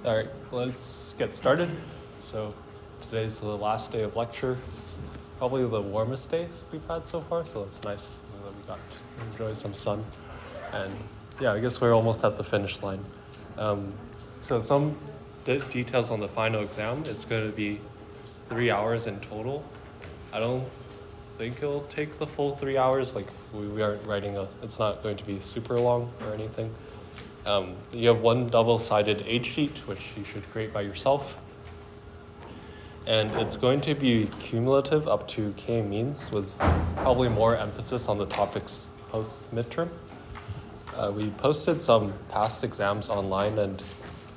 All right, let's get started. So today's the last day of lecture. It's probably the warmest days we've had so far, so it's nice that we got to enjoy some sun. And yeah, I guess we're almost at the finish line. So some details on the final exam. It's going to be 3 hours in total. I don't think it'll take the full 3 hours. Like we aren't writing it's not going to be super long or anything. You have one double-sided age sheet, which you should create by yourself. And it's going to be cumulative up to k-means, with probably more emphasis on the topics post-midterm. We posted some past exams online, and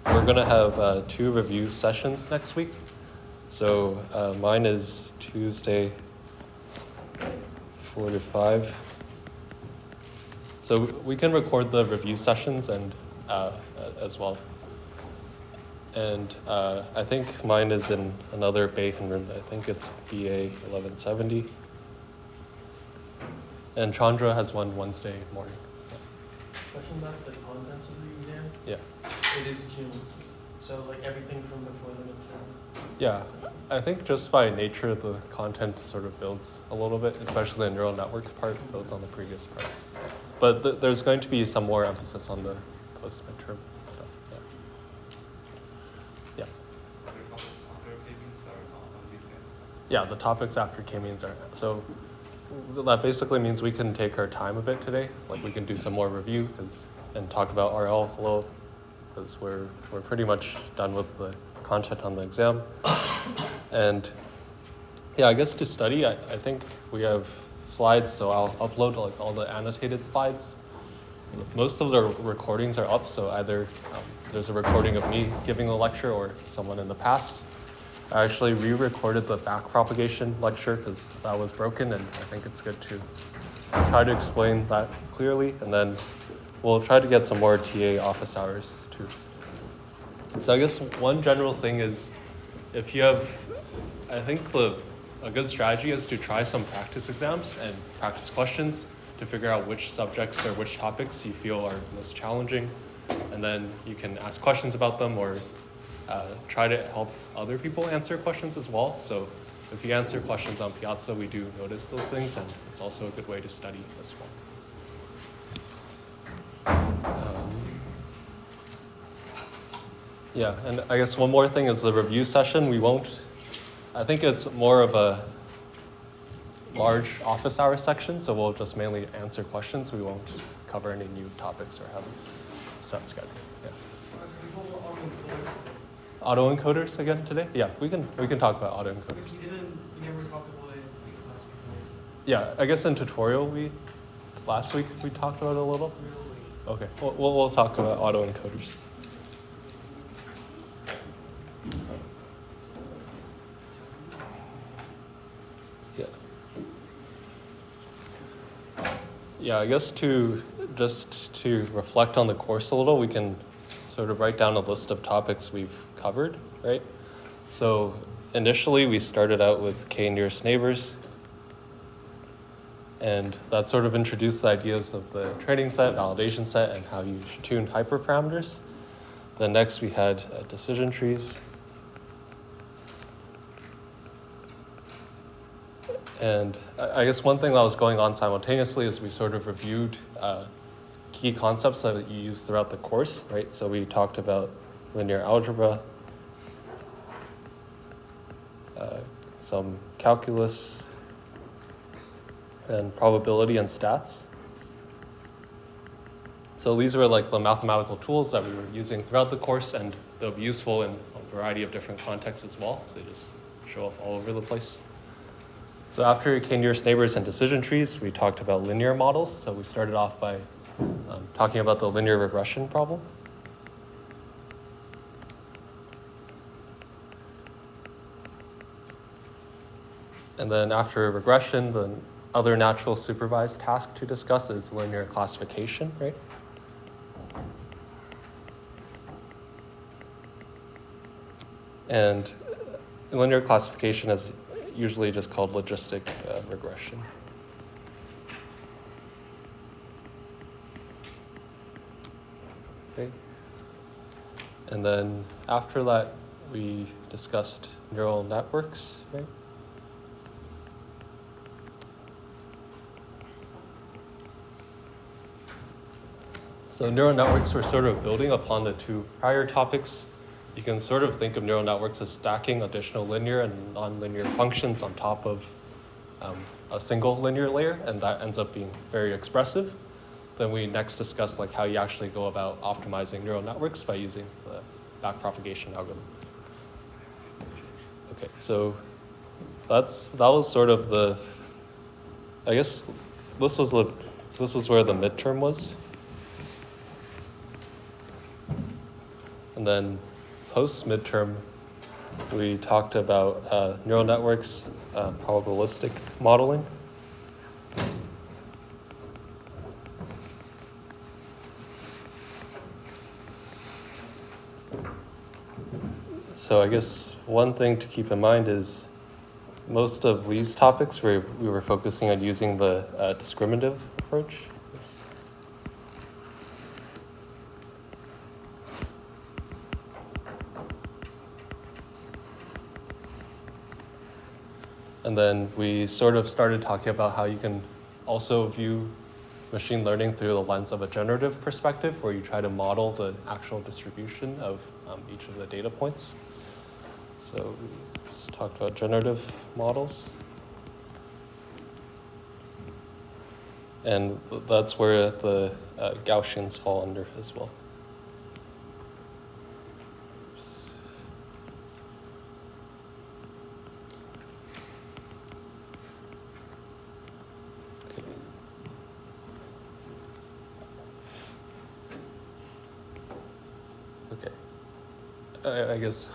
we're going to have 2 review sessions next week. So mine is Tuesday, 4 to 5. So we can record the review sessions and as well. And I think mine is in another Bacon room. I think it's BA 1170. And Chandra has one Wednesday morning. Question about the contents of the exam? Yeah. It is cumulative. So like everything from before the midterm? Yeah, I think just by nature the content sort of builds a little bit, especially the neural network part builds on the previous parts. But there's going to be some more emphasis on the post-midterm stuff. Yeah. Yeah, the topics after k-means are. So that basically means we can take our time a bit today. Like we can do some more review and talk about RL a little, because we're pretty much done with the content on the exam. And yeah, I guess to study, I think we have slides, so I'll upload like all the annotated slides. Most of the recordings are up, so either there's a recording of me giving a lecture or someone in the past. I actually re-recorded the backpropagation lecture because that was broken, and I think it's good to try to explain that clearly, and then we'll try to get some more TA office hours too. So I guess one general thing is, if you have, I think a good strategy is to try some practice exams and practice questions to figure out which subjects or which topics you feel are most challenging. And then you can ask questions about them or try to help other people answer questions as well. So if you answer questions on Piazza, we do notice those things, and it's also a good way to study as well. Yeah, and I guess one more thing is the review session. I think it's more of a large office hour section, so we'll just mainly answer questions. We won't cover any new topics or have a set schedule. Yeah. Autoencoders again today? Yeah, we can talk about autoencoders. You never talked about it in class before. Yeah, I guess in tutorial last week we talked about it a little. Okay, we'll talk about autoencoders. Yeah, I guess to reflect on the course a little, we can sort of write down a list of topics we've covered, right? So initially we started out with k nearest neighbors, and that sort of introduced the ideas of the training set, validation set, and how you should tune hyperparameters. Then next we had decision trees. And I guess one thing that was going on simultaneously is we sort of reviewed key concepts that you use throughout the course, right? So we talked about linear algebra, some calculus, and probability and stats. So these were like the mathematical tools that we were using throughout the course, and they'll be useful in a variety of different contexts as well. They just show up all over the place. So after k-nearest neighbors and decision trees, we talked about linear models. So we started off by talking about the linear regression problem. And then after regression, the other natural supervised task to discuss is linear classification, right? And linear classification is usually just called logistic regression. Okay. And then after that, we discussed neural networks, right? So neural networks were sort of building upon the two prior topics. You can sort of think of neural networks as stacking additional linear and nonlinear functions on top of a single linear layer, and that ends up being very expressive. Then we next discussed like how you actually go about optimizing neural networks by using the backpropagation algorithm. Okay, so that was sort of the, I guess this was where the midterm was. And then post-midterm, we talked about neural networks, probabilistic modeling. So I guess one thing to keep in mind is most of Lee's topics we were focusing on using the discriminative approach. And then we sort of started talking about how you can also view machine learning through the lens of a generative perspective, where you try to model the actual distribution of each of the data points. So we talked about generative models. And that's where the Gaussians fall under as well. I guess,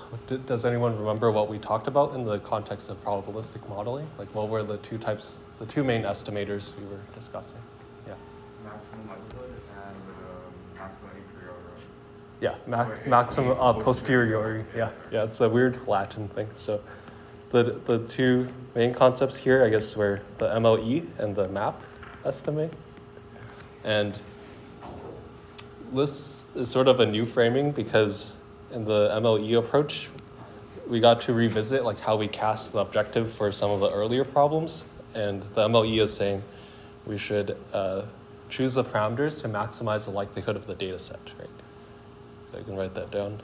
does anyone remember what we talked about in the context of probabilistic modeling? Like, what were the two main estimators we were discussing? Yeah. Maximum likelihood and maximum inferiority. Yeah, maximum posteriori. Yeah, it's a weird Latin thing. So the two main concepts here, I guess, were the MLE and the map estimate. And this is sort of a new framing because in the MLE approach, we got to revisit like how we cast the objective for some of the earlier problems. And the MLE is saying we should choose the parameters to maximize the likelihood of the data set, right? So you can write that down.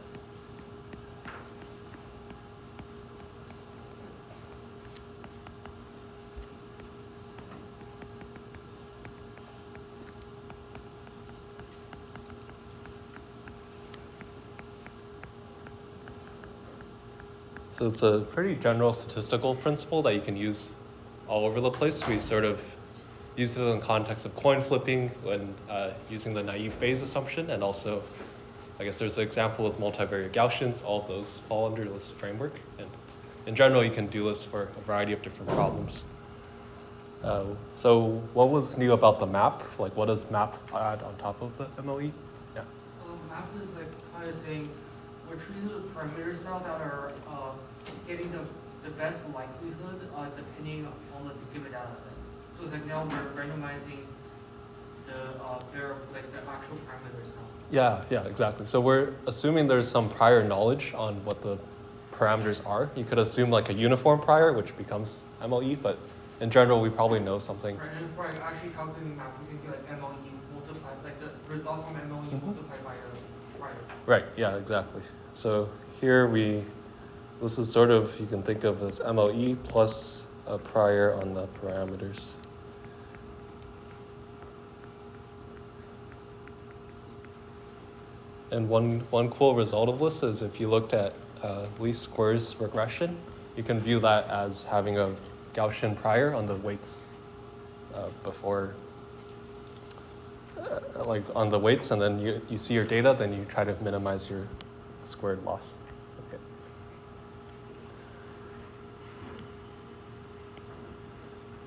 So it's a pretty general statistical principle that you can use all over the place. We sort of use it in the context of coin flipping when using the naive Bayes assumption, and also, I guess there's an example with multivariate Gaussians. All of those fall under this framework. And in general, you can do this for a variety of different problems. So what was new about the map? Like, what does map add on top of the MLE? Yeah. Map is like kind of saying we're choosing the parameters now that are getting the best likelihood depending on the given data set. So it's like now we're randomizing the actual parameters now. Yeah, exactly. So we're assuming there's some prior knowledge on what the parameters are. You could assume like a uniform prior, which becomes MLE, but in general, we probably know something. Right, and for actually calculating map, we can do like MLE multiplied, like the result from MLE multiplied by a prior. Right, yeah, exactly. So here this is sort of, you can think of as MLE plus a prior on the parameters. And one cool result of this is if you looked at least squares regression, you can view that as having a Gaussian prior on the weights before, like on the weights, and then you see your data, then you try to minimize your squared loss. Okay.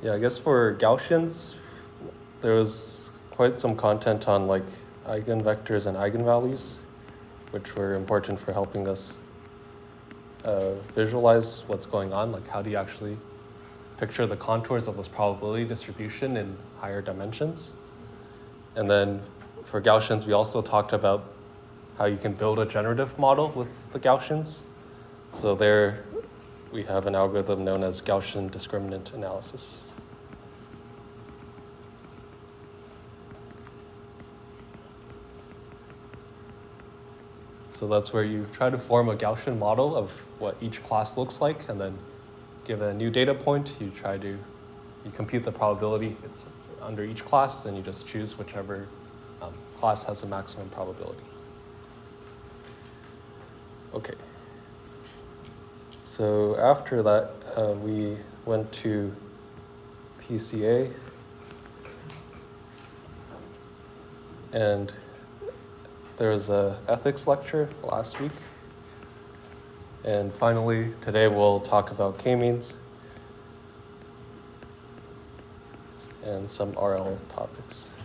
Yeah, I guess for Gaussians, there was quite some content on like eigenvectors and eigenvalues, which were important for helping us visualize what's going on. Like, how do you actually picture the contours of this probability distribution in higher dimensions? And then for Gaussians, we also talked about how you can build a generative model with the Gaussians. So there we have an algorithm known as Gaussian discriminant analysis. So that's where you try to form a Gaussian model of what each class looks like, and then give a new data point, you compute the probability it's under each class, and you just choose whichever class has the maximum probability. Okay. So after that, we went to PCA, and there was an ethics lecture last week. And finally, today we'll talk about k-means and some RL topics.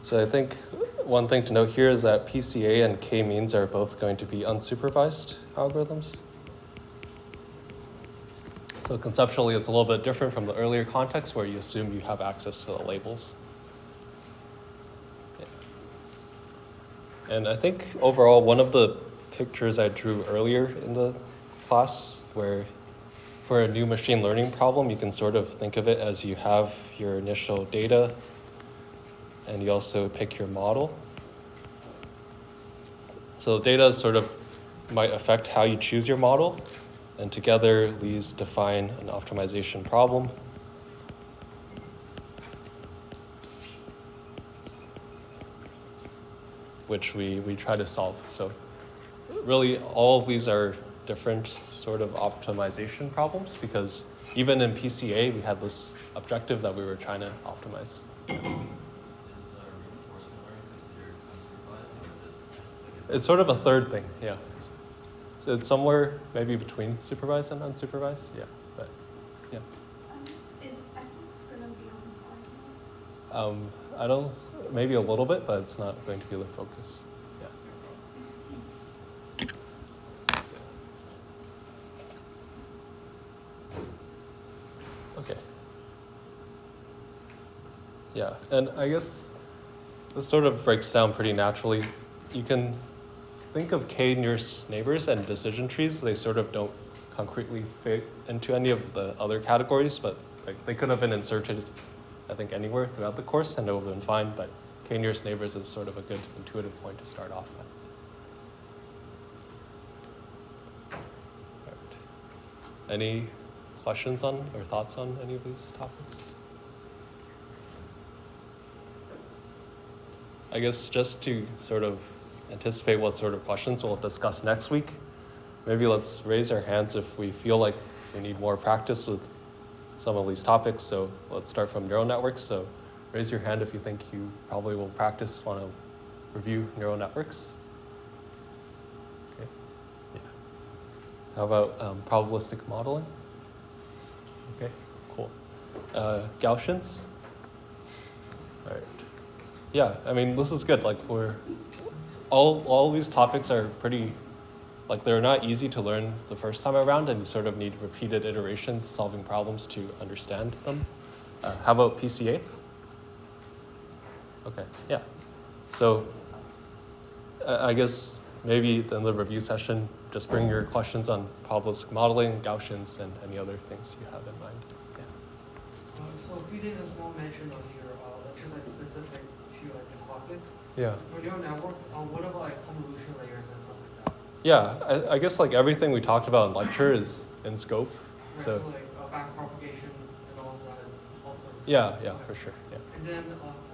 So I think one thing to note here is that PCA and k-means are both going to be unsupervised algorithms. So conceptually, it's a little bit different from the earlier context where you assume you have access to the labels. And I think overall, one of the pictures I drew earlier in the class, where for a new machine learning problem, you can sort of think of it as you have your initial data, and you also pick your model. So data sort of might affect how you choose your model, and together these define an optimization problem. Which we try to solve. So really all of these are different sort of optimization problems, because even in PCA we had this objective that we were trying to optimize. Is reinforcement learning considered unsupervised, or is it It's sort of a third thing, yeah. So it's somewhere maybe between supervised and unsupervised, yeah. But yeah. Is ethics gonna be on the final? I don't, maybe a little bit, but it's not going to be the focus. Yeah. Okay. Yeah, and I guess this sort of breaks down pretty naturally. You can think of k-nearest neighbors and decision trees. They sort of don't concretely fit into any of the other categories, but like, they could have been inserted, I think, anywhere throughout the course and it would have been fine, but k-nearest neighbors is sort of a good intuitive point to start off with. Right. Any questions on or thoughts on any of these topics? I guess just to sort of anticipate what sort of questions we'll discuss next week, maybe let's raise our hands if we feel like we need more practice with some of these topics. So let's start from neural networks. So raise your hand if you think you probably will want to review neural networks. Okay. Yeah. How about probabilistic modeling? Okay, cool. Gaussians? All right. Yeah, I mean, this is good. Like all these topics are pretty, like they're not easy to learn the first time around, and you sort of need repeated iterations solving problems to understand them. How about PCA? Okay, yeah. So I guess maybe in the review session, just bring your questions on probabilistic modeling, Gaussians, and any other things you have in mind. Yeah. So a few things I just want to mention on here, just like specific to like the topics. Yeah. For neural network, what about like convolution layers and stuff like that? Yeah, I guess like everything we talked about in lecture is in scope. Right, So like back propagation and all of that is also in scope. yeah, Okay. for sure. Yeah. And then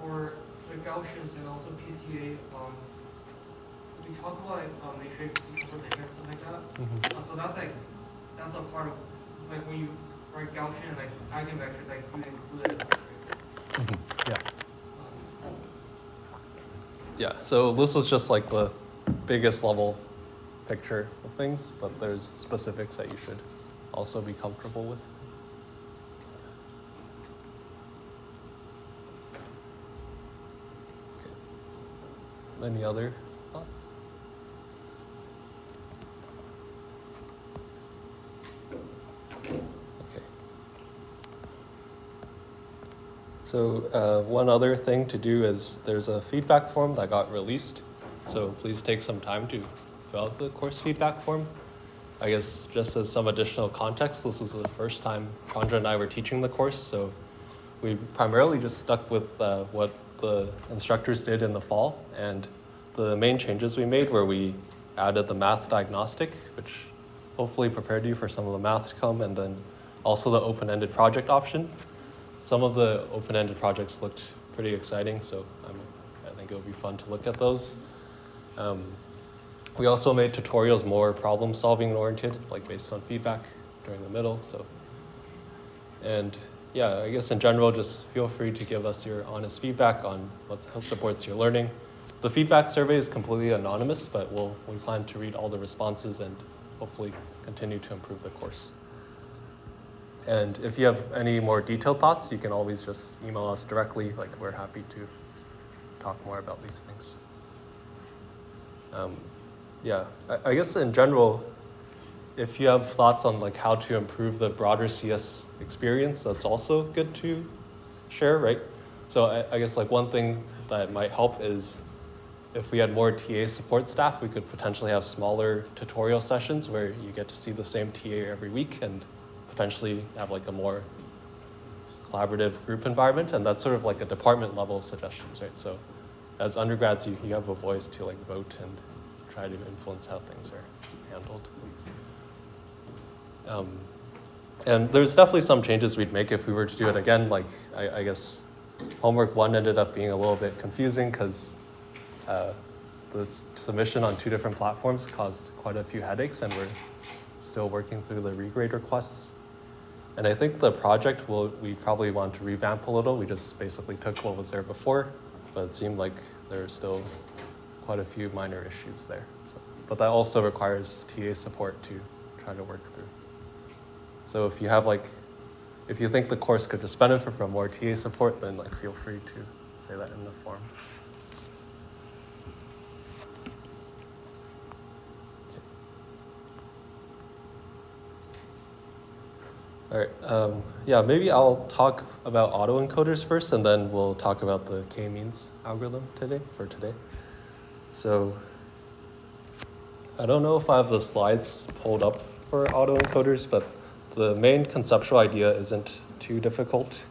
for the Gaussians and also PCA, we talk about like matrix decomposition and stuff like that. Mm-hmm. So that's a part of like when you write Gaussian like eigenvectors, like you include it. Mm-hmm. Yeah. Yeah, so this is just like the biggest level picture of things, but there's specifics that you should also be comfortable with. Okay. Any other thoughts? Okay. So one other thing to do is there's a feedback form that got released. So please take some time to fill out the course feedback form. I guess just as some additional context, this was the first time Chandra and I were teaching the course, so we primarily just stuck with what the instructors did in the fall, and the main changes we made were we added the math diagnostic, which hopefully prepared you for some of the math to come, and then also the open-ended project option. Some of the open-ended projects looked pretty exciting, so I think it would be fun to look at those. We also made tutorials more problem-solving oriented, like based on feedback during the middle. So, and yeah, I guess in general, just feel free to give us your honest feedback on what supports your learning. The feedback survey is completely anonymous, but we plan to read all the responses and hopefully continue to improve the course. And if you have any more detailed thoughts, you can always just email us directly. Like, we're happy to talk more about these things. Yeah, I guess in general, if you have thoughts on like how to improve the broader CS experience, that's also good to share, right? So I guess like one thing that might help is if we had more TA support staff, we could potentially have smaller tutorial sessions where you get to see the same TA every week and potentially have like a more collaborative group environment. And that's sort of like a department level of suggestions, right? So as undergrads, you have a voice to like vote and try to influence how things are handled. And there's definitely some changes we'd make if we were to do it again. Like, I guess homework 1 ended up being a little bit confusing because the submission on 2 different platforms caused quite a few headaches, and we're still working through the regrade requests. And I think the project we probably want to revamp a little. We just basically took what was there before, but it seemed like there are still quite a few minor issues there. So, but that also requires TA support to try to work through. So if you have if you think the course could just benefit from more TA support, then like feel free to say that in the form. All right, yeah, maybe I'll talk about autoencoders first, and then we'll talk about the k-means algorithm for today. So I don't know if I have the slides pulled up for autoencoders, but the main conceptual idea isn't too difficult.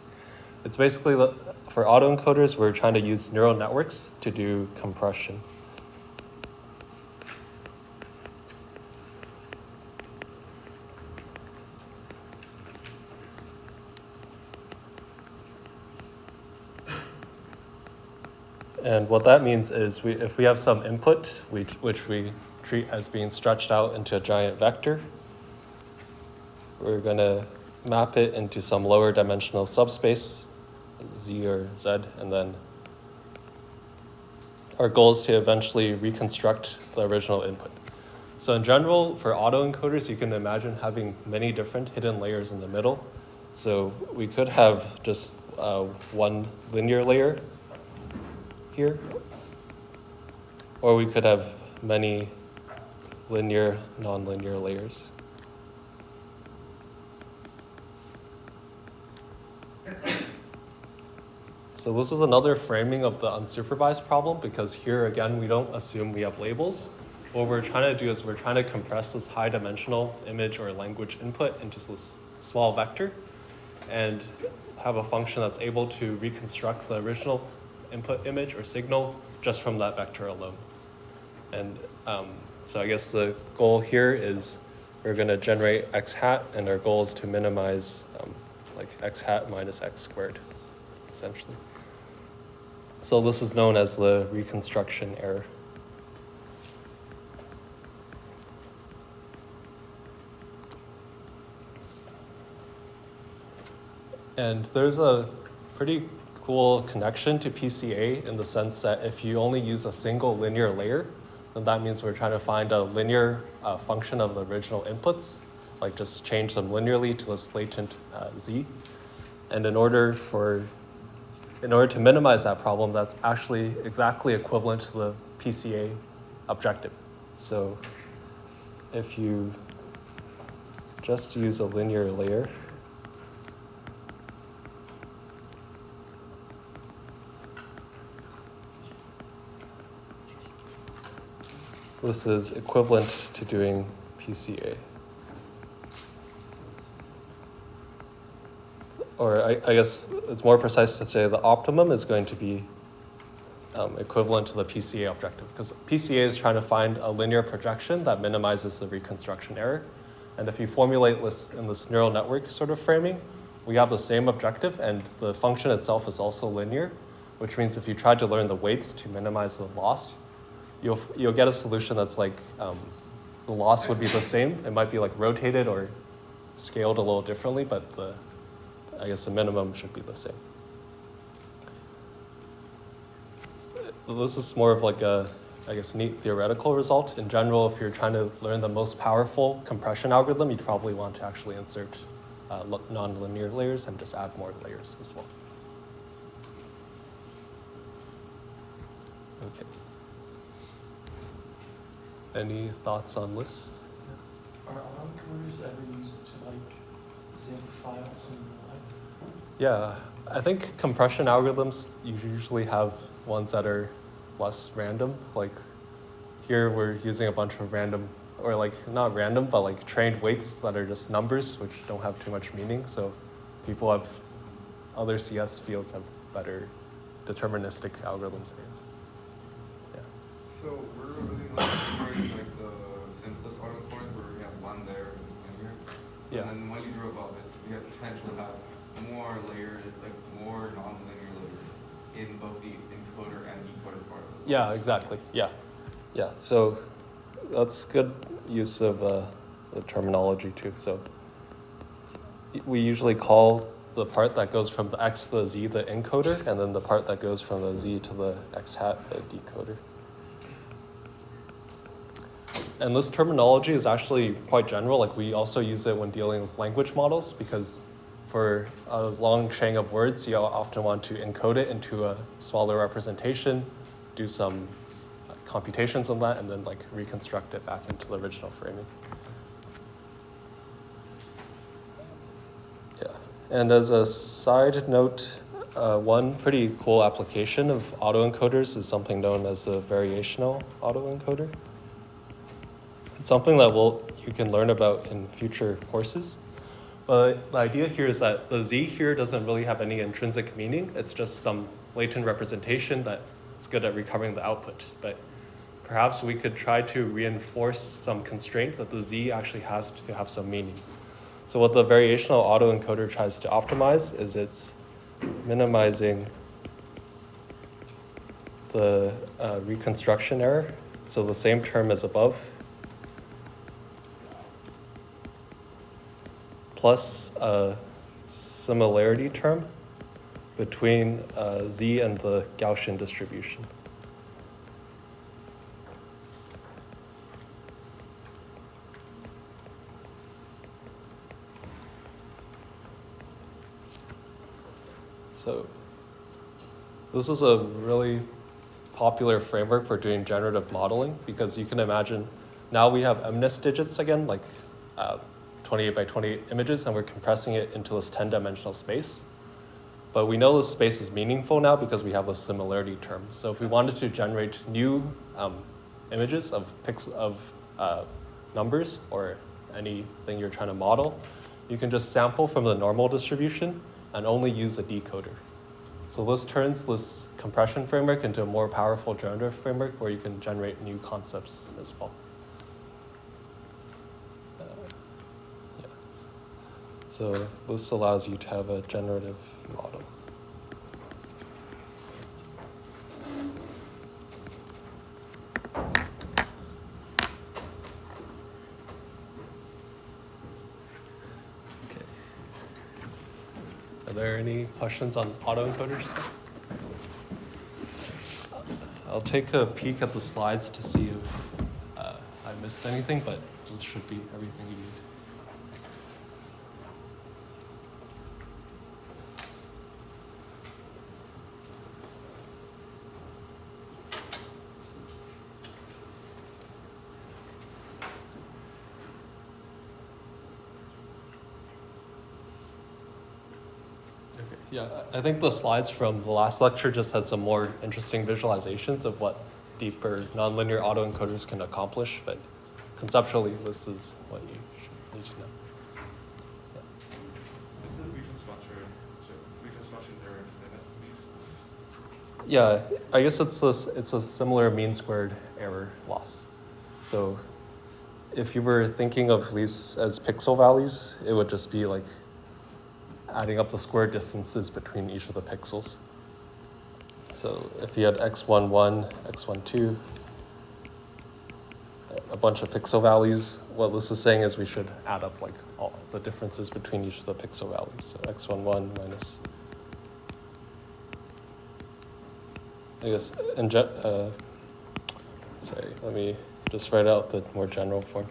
It's basically that for autoencoders, we're trying to use neural networks to do compression. And what that means is if we have some input, which we treat as being stretched out into a giant vector, we're going to map it into some lower dimensional subspace, Z or Z, and then our goal is to eventually reconstruct the original input. So in general, for autoencoders, you can imagine having many different hidden layers in the middle. So we could have just one linear layer here, or we could have many linear, nonlinear layers. So this is another framing of the unsupervised problem, because here again, we don't assume we have labels. What we're trying to do is we're trying to compress this high dimensional image or language input into this small vector and have a function that's able to reconstruct the original input image or signal just from that vector alone. And so I guess the goal here is we're going to generate x hat, and our goal is to minimize like x hat minus x squared, essentially. So this is known as the reconstruction error. And there's a pretty cool connection to PCA in the sense that if you only use a single linear layer, then that means we're trying to find a linear function of the original inputs, like just change them linearly to this latent Z. And in order to minimize that problem, that's actually exactly equivalent to the PCA objective. So if you just use a linear layer, this is equivalent to doing PCA. Or I guess it's more precise to say the optimum is going to be equivalent to the PCA objective, because PCA is trying to find a linear projection that minimizes the reconstruction error. And if you formulate this in this neural network sort of framing, we have the same objective, and the function itself is also linear, which means if you try to learn the weights to minimize the loss, you'll get a solution that's like the loss would be the same. It might be like rotated or scaled a little differently, but I guess the minimum should be the same. This is more of like a, I guess, neat theoretical result. In general, if you're trying to learn the most powerful compression algorithm, you'd probably want to actually insert nonlinear layers and just add more layers as well. Okay. Any thoughts on this? Are autoencoders ever used to like zip files in real life? Yeah, I think compression algorithms usually have ones that are less random. Like here we're using a bunch of random, or like not random, but like trained weights that are just numbers, which don't have too much meaning. So people have, other CS fields have better deterministic algorithms, I guess. Yeah. So we're really looking like the simplest autoencoders where we have one layer and linear. Yeah. And then what you drew about this, we have potentially have more layers, like more non-linear layers in both the encoder and decoder part of it. Yeah, exactly. Yeah. Yeah. So that's good use of the terminology too. So we usually call the part that goes from the X to the Z the encoder, and then the part that goes from the Z to the X hat the decoder. And this terminology is actually quite general. Like we also use it when dealing with language models, because for a long chain of words, you often want to encode it into a smaller representation, do some computations on that, and then like reconstruct it back into the original framing. Yeah, and as a side note, one pretty cool application of autoencoders is something known as a variational autoencoder. It's something that you can learn about in future courses. But the idea here is that the Z here doesn't really have any intrinsic meaning. It's just some latent representation that it's good at recovering the output. But perhaps we could try to reinforce some constraint that the Z actually has to have some meaning. So what the variational autoencoder tries to optimize is it's minimizing the reconstruction error. So the same term as above, plus a similarity term between Z and the Gaussian distribution. So this is a really popular framework for doing generative modeling, because you can imagine now we have MNIST digits again, like 28 by 28 images, and we're compressing it into this 10-dimensional space. But we know this space is meaningful now because we have a similarity term. So if we wanted to generate new images of numbers or anything you're trying to model, you can just sample from the normal distribution and only use the decoder. So this turns this compression framework into a more powerful generative framework where you can generate new concepts as well. Yeah. So this allows you to have a generative model. Are there any questions on autoencoders? I'll take a peek at the slides to see if I missed anything, but this should be everything you need. Yeah, I think the slides from the last lecture just had some more interesting visualizations of what deeper nonlinear autoencoders can accomplish, but conceptually, this is what you should need to know. Is the reconstruction error the same as these? Yeah, I guess it's a similar mean squared error loss. So if you were thinking of these as pixel values, it would just be like adding up the square distances between each of the pixels. So if you had x11, x12, a bunch of pixel values, what this is saying is we should add up like all the differences between each of the pixel values. So x11 minus, I guess, sorry, let me just write out the more general form.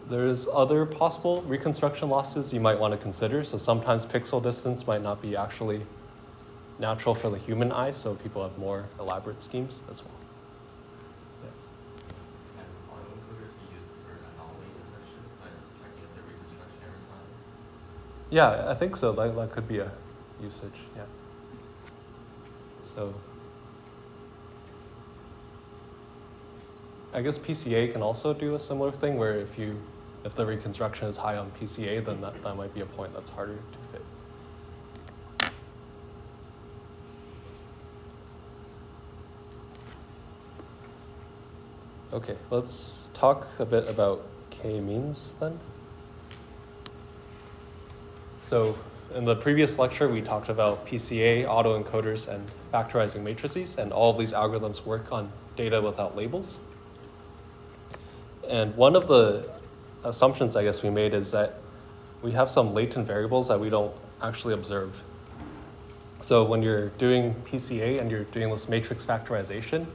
There's other possible reconstruction losses you might want to consider. So sometimes pixel distance might not be actually natural for the human eye, so people have more elaborate schemes as well. And autoencoders be used for anomaly detection, like checking if the reconstruction error is fine? Yeah, I think so. That could be a usage, yeah. So I guess PCA can also do a similar thing where if the reconstruction is high on PCA, then that might be a point that's harder to fit. Okay, let's talk a bit about k-means then. So in the previous lecture, we talked about PCA, autoencoders, and factorizing matrices, and all of these algorithms work on data without labels. And one of the assumptions I guess we made is that we have some latent variables that we don't actually observe. So when you're doing PCA and you're doing this matrix factorization,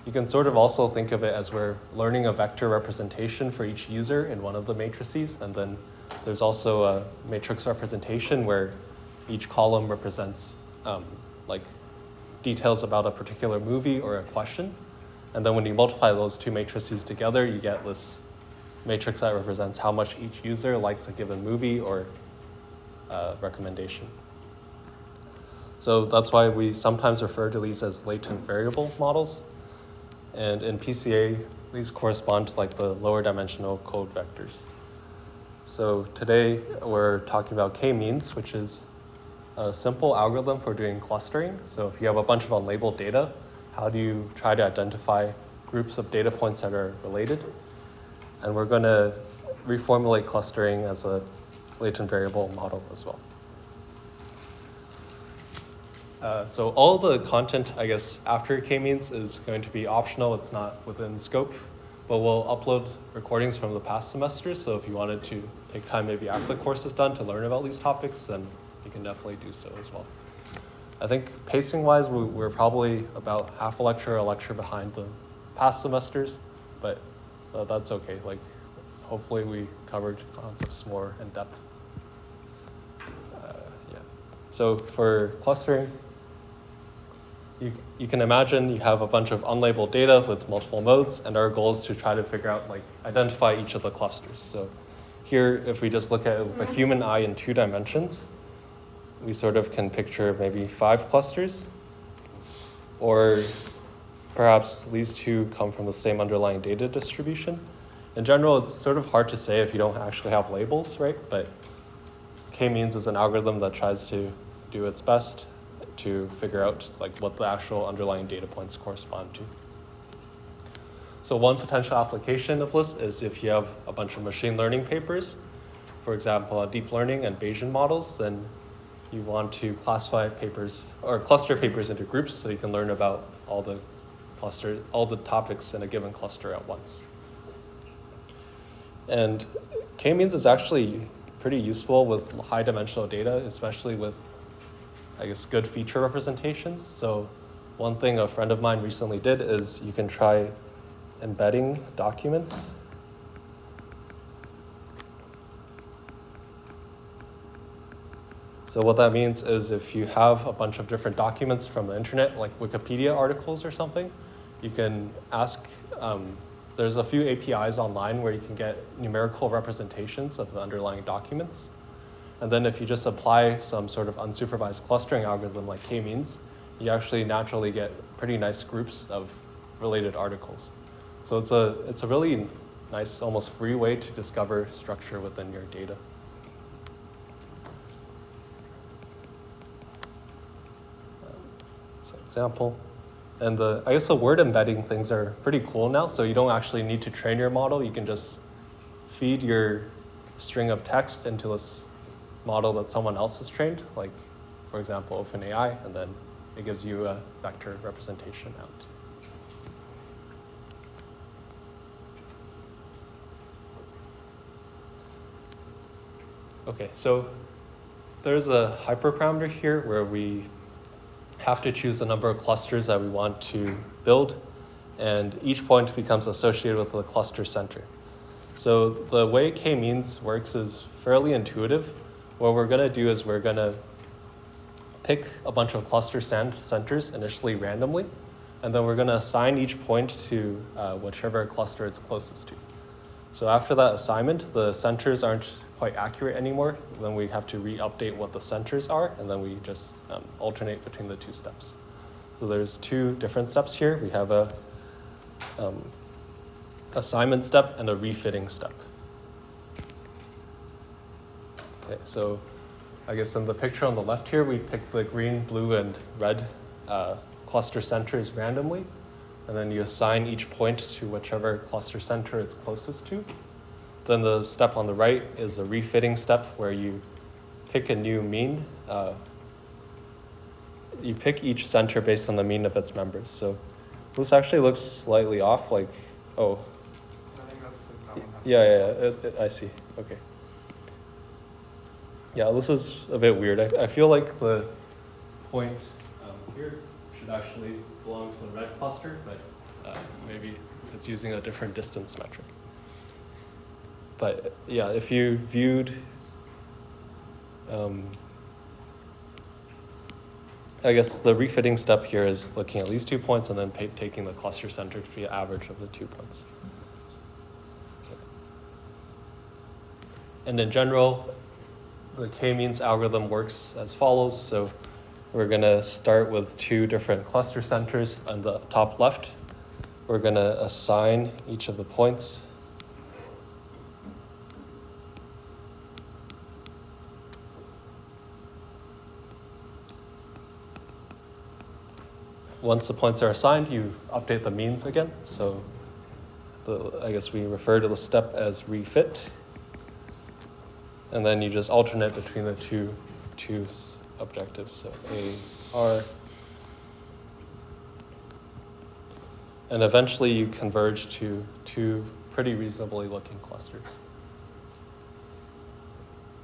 you can sort of also think of it as we're learning a vector representation for each user in one of the matrices, and then there's also a matrix representation where each column represents like details about a particular movie or a question. And then when you multiply those two matrices together, you get this matrix that represents how much each user likes a given movie or recommendation. So that's why we sometimes refer to these as latent variable models. And in PCA, these correspond to like the lower dimensional code vectors. So today we're talking about k-means, which is a simple algorithm for doing clustering. So if you have a bunch of unlabeled data, how do you try to identify groups of data points that are related? And we're going to reformulate clustering as a latent variable model as well. So all the content, I guess, after k-means is going to be optional. It's not within scope, but we'll upload recordings from the past semesters. So if you wanted to take time maybe after the course is done to learn about these topics, then you can definitely do so as well. I think pacing-wise, we're probably about half a lecture behind the past semesters, but that's okay. Like, hopefully we covered concepts more in depth. Yeah. So for clustering, you can imagine you have a bunch of unlabeled data with multiple modes, and our goal is to try to figure out, like, identify each of the clusters. So here, if we just look at it with a human eye in 2 dimensions, we sort of can picture maybe 5 clusters, or perhaps these 2 come from the same underlying data distribution. In general, it's sort of hard to say if you don't actually have labels, right? But k-means is an algorithm that tries to do its best to figure out like what the actual underlying data points correspond to. So one potential application of this is if you have a bunch of machine learning papers, for example, on deep learning and Bayesian models, then you want to classify papers or cluster papers into groups so you can learn about all the topics in a given cluster at once. And k-means is actually pretty useful with high dimensional data, especially with, I guess, good feature representations. So one thing a friend of mine recently did is you can try embedding documents. So what that means is if you have a bunch of different documents from the internet, like Wikipedia articles or something, you can ask there's a few APIs online where you can get numerical representations of the underlying documents. And then if you just apply some sort of unsupervised clustering algorithm like k-means, you actually naturally get pretty nice groups of related articles. So it's a really nice, almost free way to discover structure within your data. So example. And I guess the word embedding things are pretty cool now, so you don't actually need to train your model. You can just feed your string of text into this model that someone else has trained, like, for example, OpenAI, and then it gives you a vector representation out. Okay, so there's a hyperparameter here where we have to choose the number of clusters that we want to build, and each point becomes associated with the cluster center. So the way k-means works is fairly intuitive. What we're going to do is we're going to pick a bunch of cluster centers initially randomly, and then we're going to assign each point to whichever cluster it's closest to. So after that assignment, the centers aren't quite accurate anymore. Then we have to re-update what the centers are, and then we just alternate between the two steps. So there's two different steps here. We have a assignment step and a refitting step. Okay, so I guess in the picture on the left here, we picked the green, blue, and red cluster centers randomly. And then you assign each point to whichever cluster center it's closest to. Then the step on the right is a refitting step where you pick a new mean. You pick each center based on the mean of its members. So this actually looks slightly off, like, oh. I think that's because that one has Yeah, I see, okay. Yeah, this is a bit weird. I feel like the point here should actually belong to the red cluster, but maybe it's using a different distance metric. But yeah, if you viewed, I guess the refitting step here is looking at these 2 points and then taking the cluster center to be the average of the 2 points. Okay. And in general, the k-means algorithm works as follows. So we're going to start with 2 different cluster centers on the top left. We're going to assign each of the points. Once the points are assigned, you update the means again. So I guess we refer to the step as refit. And then you just alternate between the two objectives, so A, R. And eventually you converge to 2 pretty reasonably looking clusters.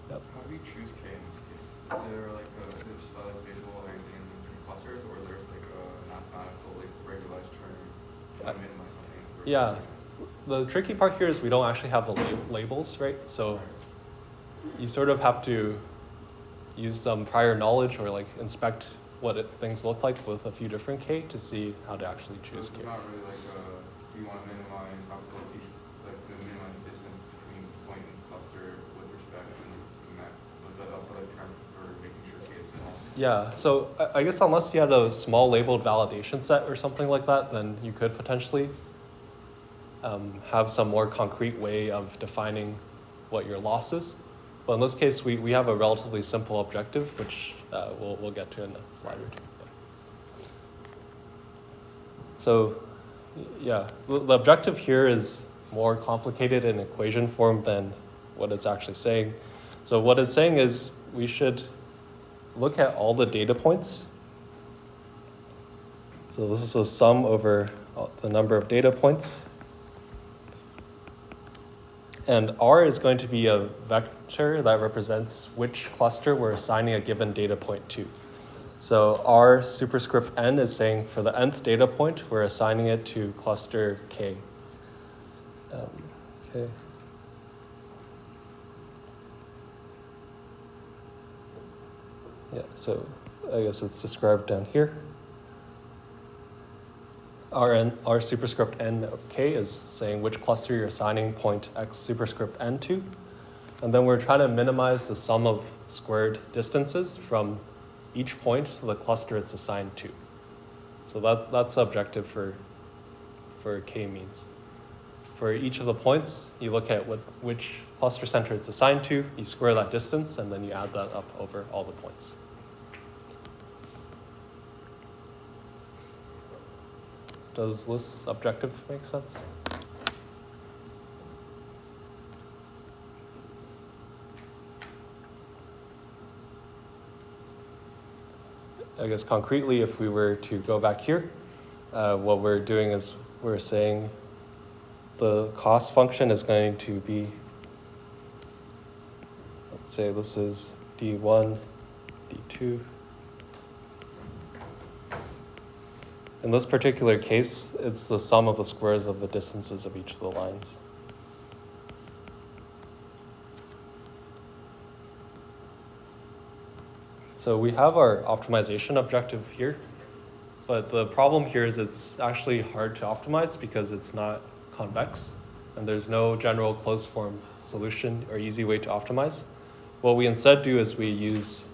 Yep. How do you choose K in this case? Is there like is it just by like visualizing between clusters, or there's like a mathematical like regularized term to minimize something? Yeah, the tricky part here is we don't actually have the labels, right? So you sort of have to use some prior knowledge or like inspect what things look like with a few different K to see how to actually choose So K. it's not really like you want to minimize how close each, like the minimum distance between point and cluster with respect to map, but also like term for making sure K is small. Yeah, so I guess unless you had a small labeled validation set or something like that, then you could potentially have some more concrete way of defining what your loss is. But in this case, we have a relatively simple objective, which we'll get to in a slide or two. Yeah. So, yeah, the objective here is more complicated in equation form than what it's actually saying. So what it's saying is we should look at all the data points. So this is a sum over the number of data points. And R is going to be a vector that represents which cluster we're assigning a given data point to. So R superscript n is saying for the nth data point, we're assigning it to cluster K. Okay. Yeah, so I guess it's described down here. R superscript n of k is saying which cluster you're assigning point x superscript n to. And then we're trying to minimize the sum of squared distances from each point to the cluster it's assigned to. So that's the objective for k-means. For each of the points, you look at which cluster center it's assigned to, you square that distance, and then you add that up over all the points. Does this objective make sense? I guess concretely, if we were to go back here, what we're doing is we're saying the cost function is going to be, let's say this is d1, d2. In this particular case, it's the sum of the squares of the distances of each of the lines. So we have our optimization objective here, but the problem here is it's actually hard to optimize because it's not convex, and there's no general closed form solution or easy way to optimize. What we instead do is we use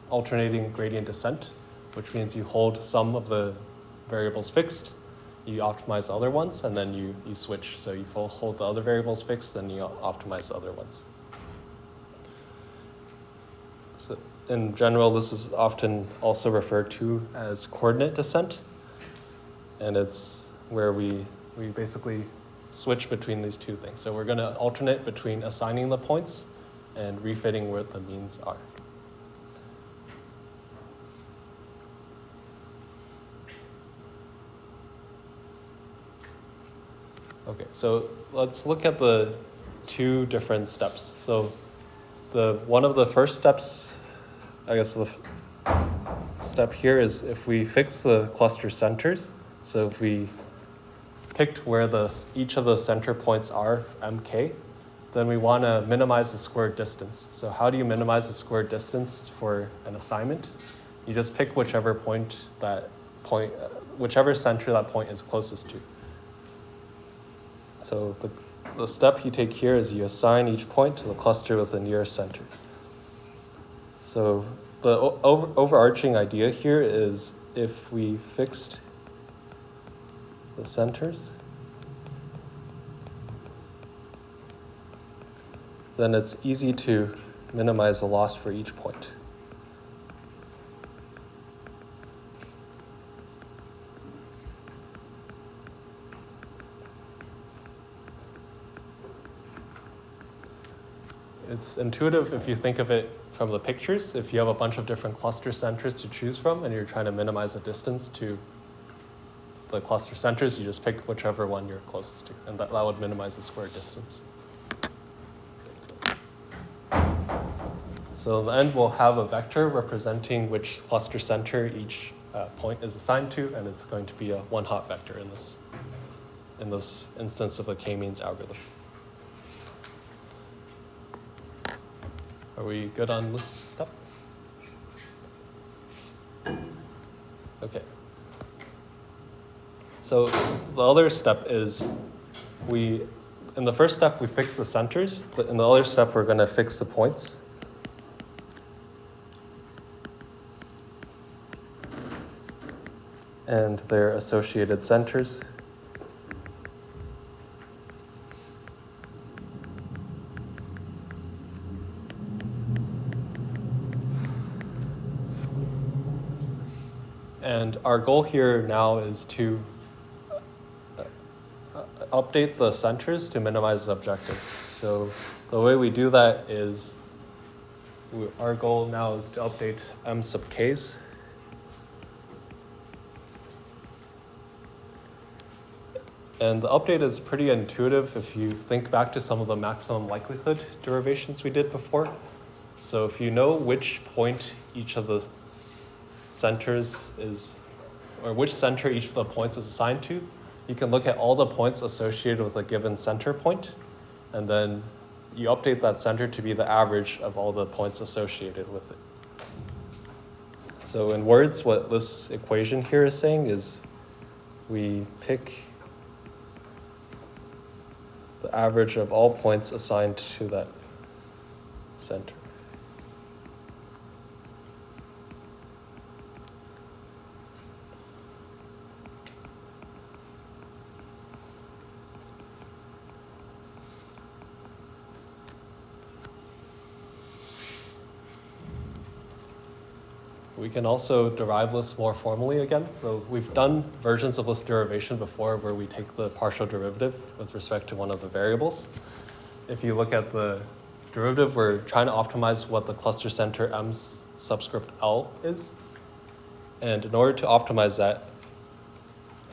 alternating gradient descent, which means you hold some of the variables fixed, you optimize the other ones, and then you switch. So you hold the other variables fixed, then you optimize the other ones. So in general, this is often also referred to as coordinate descent, and it's where we basically switch between these two things. So we're going to alternate between assigning the points and refitting where the means are. Okay, so let's look at the two different steps. So one of the first steps, I guess the step here is if we fix the cluster centers. So if we picked where each of the center points are, mk, then we want to minimize the squared distance. So how do you minimize the squared distance for an assignment? You just pick whichever whichever center that point is closest to. So the step you take here is you assign each point to the cluster with the nearest center. So the overarching idea here is if we fixed the centers, then it's easy to minimize the loss for each point. It's intuitive if you think of it from the pictures. If you have a bunch of different cluster centers to choose from and you're trying to minimize the distance to the cluster centers, you just pick whichever one you're closest to, and that would minimize the square distance. So in the end, we'll have a vector representing which cluster center each point is assigned to, and it's going to be a one-hot vector in this instance of the k-means algorithm. Are we good on this step? Okay. So the other step is in the first step, we fix the centers. In the other step, we're going to fix the points. And their associated centers. And our goal here now is to update the centers to minimize the objective. So the way we do that is our goal now is to update m sub k's. And the update is pretty intuitive if you think back to some of the maximum likelihood derivations we did before. So if you know which point each of the centers is, or which center each of the points is assigned to, you can look at all the points associated with a given center point, and then you update that center to be the average of all the points associated with it. So in words, what this equation here is saying is we pick the average of all points assigned to that center. We can also derive lists more formally again. So we've done versions of list derivation before where we take the partial derivative with respect to one of the variables. If you look at the derivative, we're trying to optimize what the cluster center M subscript L is. And in order to optimize that,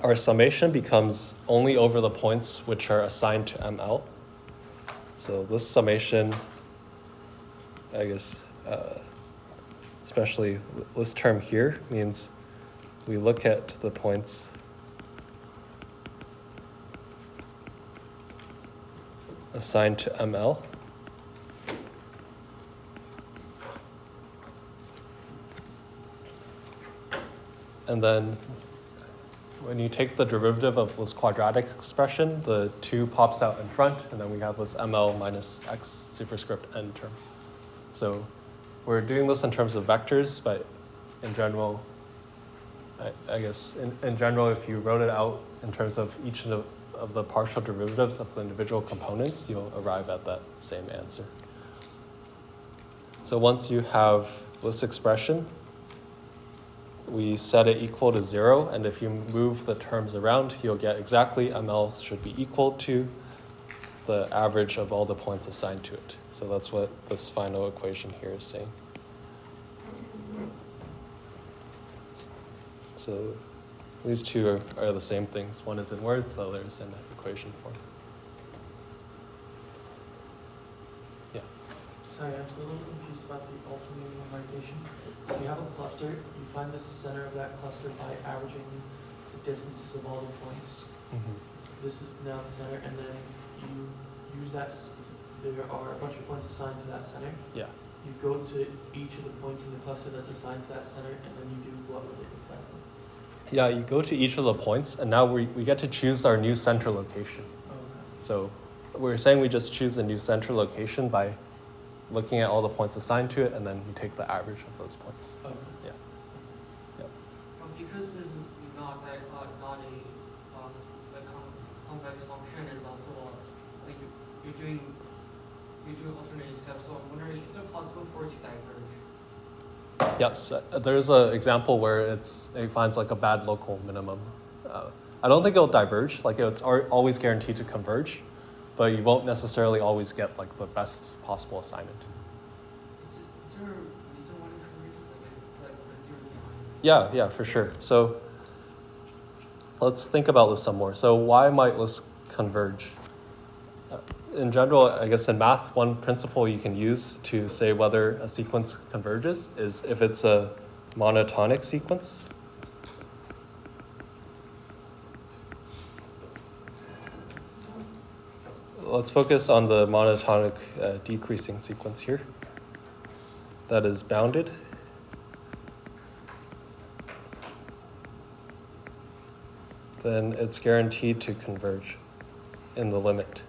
our summation becomes only over the points which are assigned to ML. So this summation, I guess, especially this term here, means we look at the points assigned to ML. And then when you take the derivative of this quadratic expression, the 2 pops out in front, and then we have this ML minus X superscript N term. So we're doing this in terms of vectors, but in general, I guess in general, if you wrote it out in terms of each of the partial derivatives of the individual components, you'll arrive at that same answer. So once you have this expression, we set it equal to 0, and if you move the terms around, you'll get exactly ML should be equal to the average of all the points assigned to it. So that's what this final equation here is saying. So these two are the same things. One is in words, the other is in equation form. Yeah. Sorry, I'm still a little confused about the ultimate minimization. So you have a cluster, you find the center of that cluster by averaging the distances of all the points. Mm-hmm. This is now the center, and then you use that, there are a bunch of points assigned to that center. Yeah. You go to each of the points in the cluster that's assigned to that center, and then you do what with it exactly? Yeah, you go to each of the points, and now we get to choose our new center location. Oh, okay. So we're saying we just choose a new center location by looking at all the points assigned to it, and then you take the average of those points. Okay. Yeah. Yeah. Well, because this is not a complex function, is also like you're doing alternating steps. So I'm wondering, is it possible for it to diverge? Yes, there's an example where it finds like a bad local minimum. I don't think it'll diverge, like it's always guaranteed to converge, but you won't necessarily always get like the best possible assignment. Is there a reason why it converges, like the theory behind it? Yeah, for sure. So let's think about this some more. So why might lists converge? In general, I guess in math, one principle you can use to say whether a sequence converges is if it's a monotonic sequence. Let's focus on the monotonic decreasing sequence here. That is bounded. Then it's guaranteed to converge in the limit.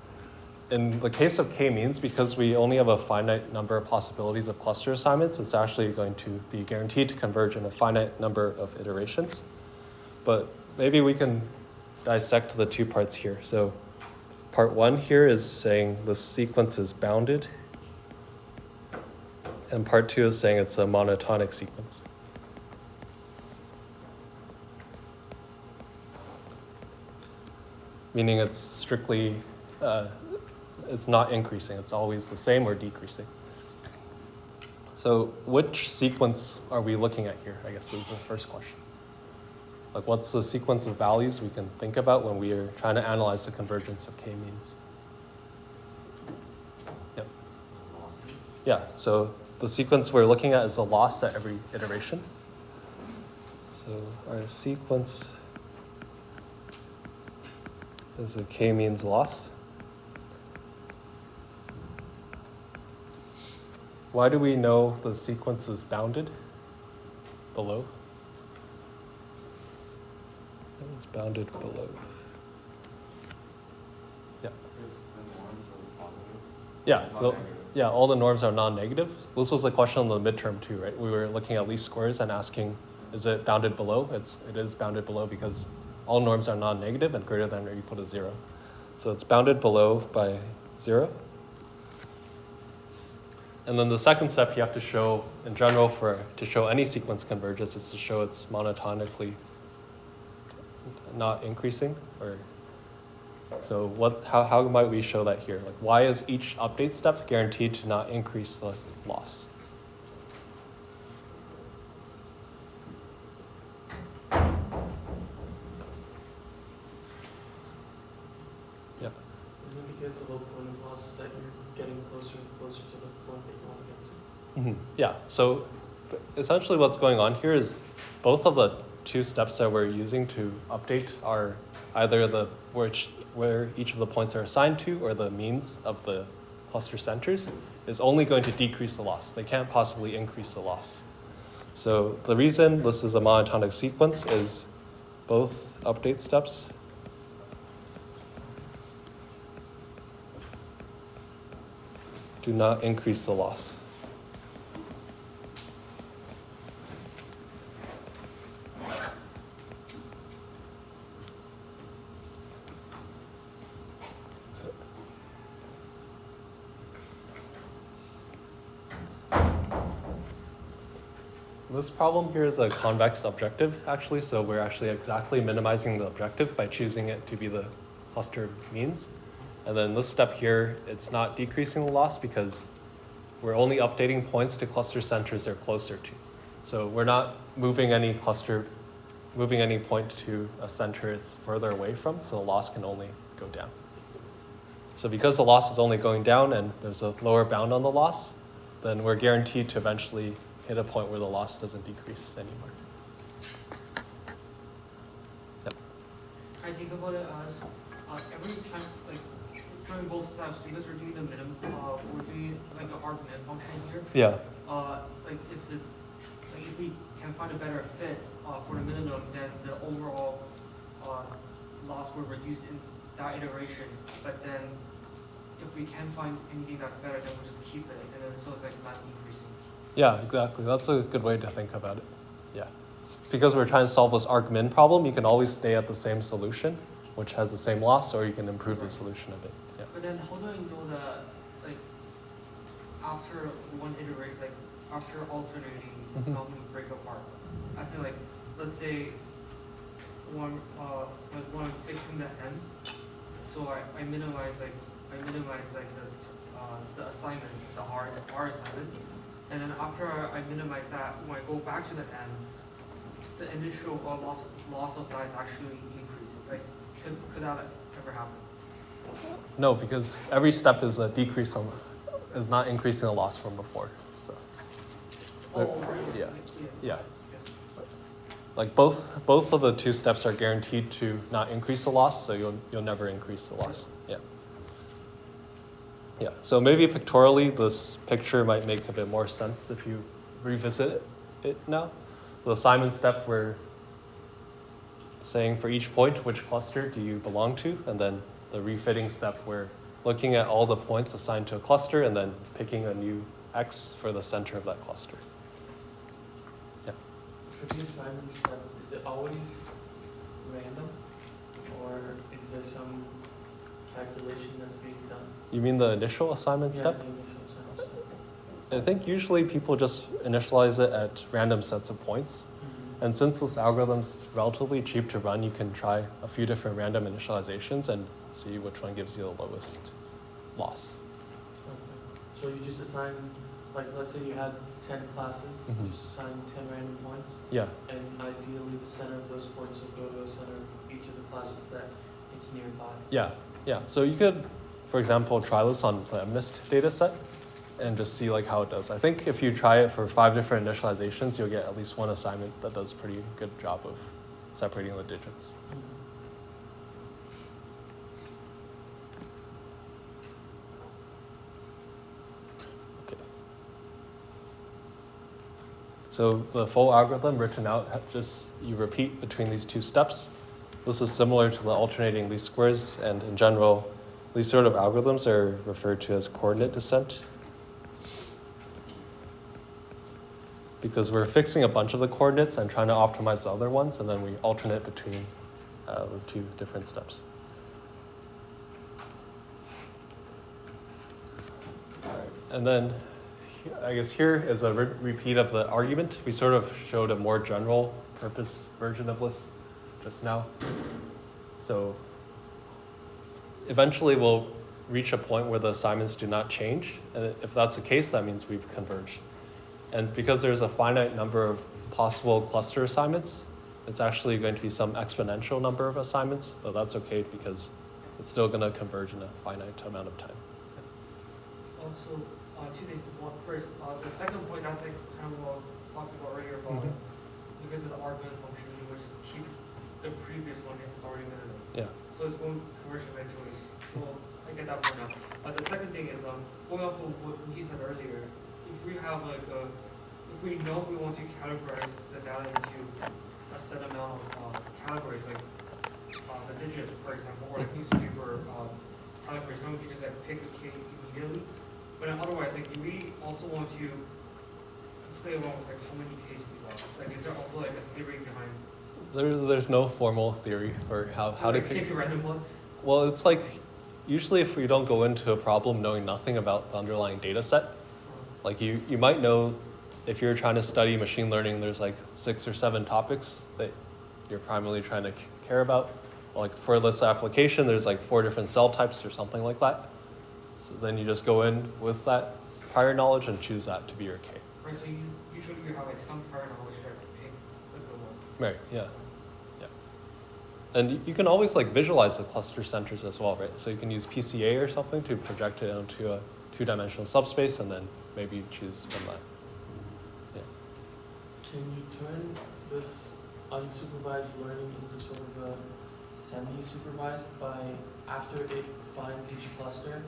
In the case of k-means, because we only have a finite number of possibilities of cluster assignments, it's actually going to be guaranteed to converge in a finite number of iterations. But maybe we can dissect the 2 parts here. So part 1 here is saying the sequence is bounded, and part 2 is saying it's a monotonic sequence. Meaning it's strictly, it's not increasing, it's always the same or decreasing. So which sequence are we looking at here, I guess is the first question. Like what's the sequence of values we can think about when we are trying to analyze the convergence of k-means? Yep. Yeah, so the sequence we're looking at is the loss at every iteration. So our sequence is a k-means loss. Why do we know the sequence is bounded below? It's bounded below. Yeah. Because the norms are positive. Yeah, Not so, negative. yeah, all the norms are non-negative. This was a question on the midterm too, right? We were looking at least squares and asking, is it bounded below? It is bounded below because all norms are non-negative and greater than or equal to 0. So it's bounded below by 0. And then the second step you have to show, in general, to show any sequence converges is to show it's monotonically not increasing. So how might we show that here? Like, why is each update step guaranteed to not increase the loss? Yeah. Isn't it because the whole point of loss is that you're getting closer and closer to the point that you want to get to? Yeah, so essentially what's going on here is both of the two steps that we're using to update are either where each of the points are assigned to or the means of the cluster centers is only going to decrease the loss. They can't possibly increase the loss. So the reason this is a monotonic sequence is both update steps do not increase the loss. This problem here is a convex objective, actually, so we're actually exactly minimizing the objective by choosing it to be the cluster means. And then this step here, it's not decreasing the loss because we're only updating points to cluster centers they're closer to. So we're not moving any point to a center it's further away from, so the loss can only go down. So because the loss is only going down and there's a lower bound on the loss, then we're guaranteed to eventually hit a point where the loss doesn't decrease anymore. Yep. I think about it as every time, like during both steps, because we're doing the minimum, we're doing like an argument function here. Yeah. Like if we can find a better fit for the minimum, then the overall loss will reduce in that iteration. But then if we can find anything that's better, then we'll just keep it, and then so it's like not increasing. Yeah, exactly. That's a good way to think about it. Yeah. Because we're trying to solve this argmin problem, you can always stay at the same solution, which has the same loss, or you can improve the solution a bit. Yeah. But then how do I know that, like, after one iterate, like, after alternating, it's not going to break apart? I say, like, let's say when I'm fixing the ends, so I minimize the assignment, the R assignments, and then after I minimize that, when I go back to the end, the initial loss of that is actually increased. Like, could that ever happen? No, because every step is a decrease is not increasing the loss from before. So. Yeah. Yeah. Like both of the two steps are guaranteed to not increase the loss, so you'll never increase the loss. Yeah. Yeah. So maybe pictorially, this picture might make a bit more sense if you revisit it now. The assignment step, we're saying for each point, which cluster do you belong to? And then the refitting step, we're looking at all the points assigned to a cluster and then picking a new X for the center of that cluster. Yeah. For the assignment step, is it always random? Or is there some calculation that's being done? You mean the initial assignment Yeah, step? the initial assignment step. I think usually people just initialize it at random sets of points. And since this algorithm's relatively cheap to run, you can try a few different random initializations and see which one gives you the lowest loss. Okay. So you just assign, like, let's say you had 10 classes, you just assign 10 random points, Yeah. and ideally the center of those points will go to the center of each of the classes that it's nearby. Yeah. Yeah. So you could, for example, try this on the MNIST data set and just see like how it does. I think if you try it for 5 different initializations, you'll get at least one assignment that does pretty good job of separating the digits. Okay. So the full algorithm written out, just you repeat between these two steps. this is similar to the alternating least squares, and in general, these sort of algorithms are referred to as coordinate descent, because we're fixing a bunch of the coordinates and trying to optimize the other ones, and then we alternate between the two different steps. All right. And then I guess here is a repeat of the argument. We sort of showed a more general purpose version of this just now. So eventually we'll reach a point where the assignments do not change. And if that's the case, that means we've converged. And because there's a finite number of possible cluster assignments, it's actually going to be some exponential number of assignments, but that's okay because it's still going to converge in a finite amount of time. Also, two things. One, first, the second point, that's like kind of what I was talking about earlier about because it's an argument function, you would just keep the previous one if it's already minimum. Yeah. So it's going to converge eventually. So I get that point now. The second thing is going off of what he said earlier. If we have like if we know we want to categorize the data into a set amount of categories, like the digits, for example, or like newspaper categories, then we can just like pick a K immediately. But otherwise, like, do we also want to play around with like how many Ks we got? Like, is there also like a theory behind? There's no formal theory for how to like, pick a random one. Well, it's like usually if we don't go into a problem knowing nothing about the underlying data set, like you might know if you're trying to study machine learning, there's like 6 or 7 topics that you're primarily trying to care about. Like for this application, there's like 4 different cell types or something like that. So then you just go in with that prior knowledge and choose that to be your K. Right, so usually you have like some prior knowledge to pick a good one. Right, yeah. And you can always like visualize the cluster centers as well, right? So you can use PCA or something to project it onto a 2-dimensional subspace and then maybe choose from that. Yeah. Can you turn this unsupervised learning into sort of a semi-supervised by after it finds each cluster,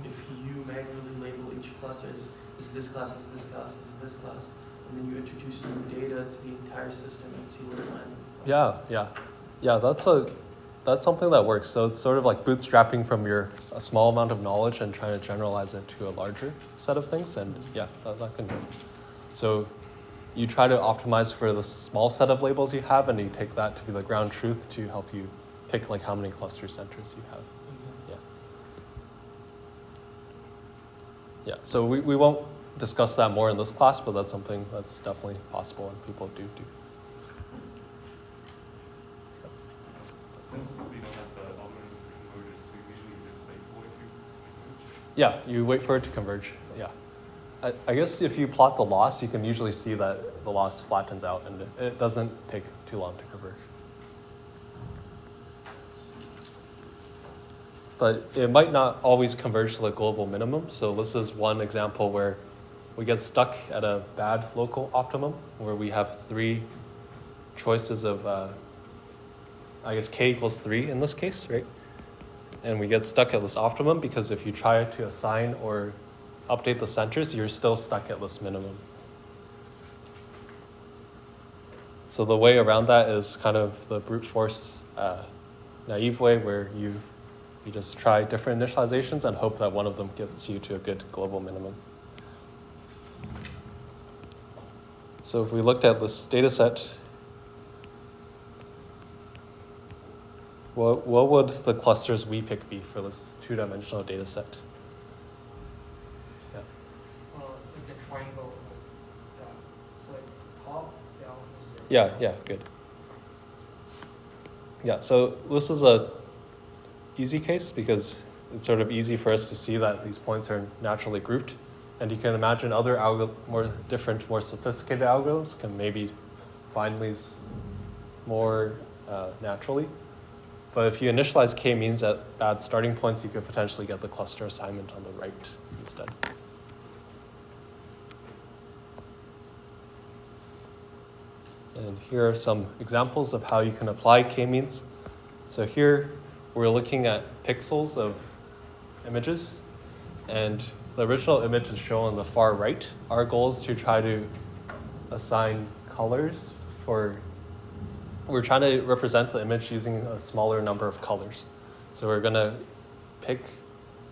if you manually label each cluster as this class, this is this class, this is this class, and then you introduce new data to the entire system and see where it lands? Yeah, that's something that works. So it's sort of like bootstrapping from a small amount of knowledge and trying to generalize it to a larger set of things. And yeah, that can work. So you try to optimize for the small set of labels you have, and you take that to be the ground truth to help you pick like how many cluster centers you have. Yeah, so we won't discuss that more in this class, but that's something that's definitely possible and people do. Since we don't have the algorithm convergers, we usually just wait for it to converge. Yeah, you wait for it to converge, yeah. I guess if you plot the loss, you can usually see that the loss flattens out and it doesn't take too long to converge. But it might not always converge to the global minimum. So this is one example where we get stuck at a bad local optimum, where we have 3 choices of, I guess K equals 3 in this case, right? And we get stuck at this optimum because if you try to assign or update the centers, you're still stuck at this minimum. So the way around that is kind of the brute force naive way, where you just try different initializations and hope that one of them gets you to a good global minimum. So if we looked at this data set, what would the clusters we pick be for this 2-dimensional data set? Yeah. Like the triangle. So like top, down. Yeah, good. Yeah, so this is a easy case because it's sort of easy for us to see that these points are naturally grouped. And you can imagine other more sophisticated algorithms can maybe find these more naturally. But if you initialize k-means at bad starting points, you could potentially get the cluster assignment on the right instead. And here are some examples of how you can apply k-means. So here we're looking at pixels of images, and the original image is shown on the far right. Our goal is to try to assign colors for we're trying to represent the image using a smaller number of colors. So we're gonna pick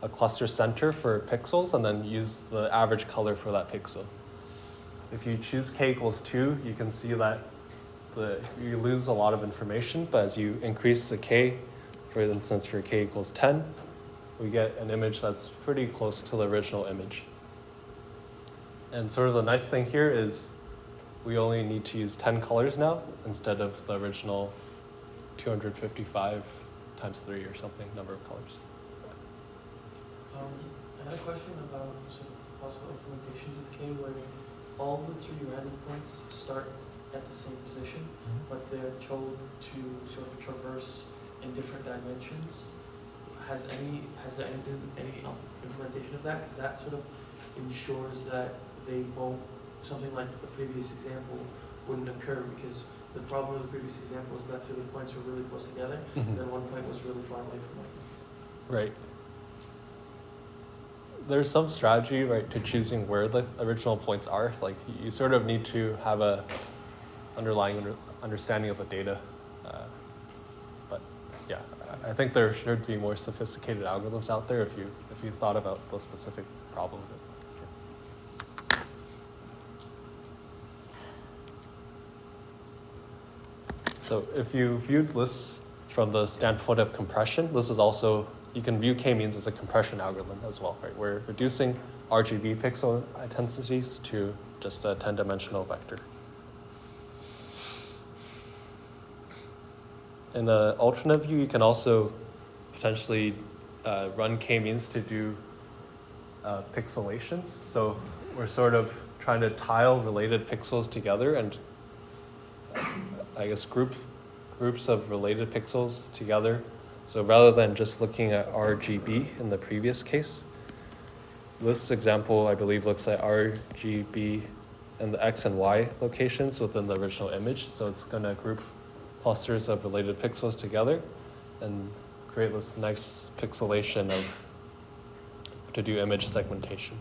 a cluster center for pixels and then use the average color for that pixel. If you choose k equals 2, you can see that you lose a lot of information, but as you increase the k, for instance, for k equals 10, we get an image that's pretty close to the original image. And sort of the nice thing here is we only need to use 10 colors now instead of the original 255 times 3 or something number of colors. I had a question about sort of possible implementations of K where all the 3 random points start at the same position, but they're told to sort of traverse in different dimensions. Has there been any implementation of that? Because that sort of ensures that they won't, something like the previous example wouldn't occur, because the problem with the previous example is that 2 of the points were really close together, and then 1 point was really far away from it. Right. There's some strategy, right, to choosing where the original points are. Like, you sort of need to have a underlying understanding of the data. But yeah, I think there should be more sophisticated algorithms out there if you thought about the specific problem. So if you viewed lists from the standpoint of compression, this is also, you can view k-means as a compression algorithm as well, right? We're reducing RGB pixel intensities to just a 10-dimensional vector. In the alternate view, you can also potentially run k-means to do pixelations. So we're sort of trying to tile related pixels together and I guess groups of related pixels together. So rather than just looking at RGB in the previous case, this example, I believe, looks at RGB and the X and Y locations within the original image. So it's going to group clusters of related pixels together and create this nice pixelation to do image segmentation.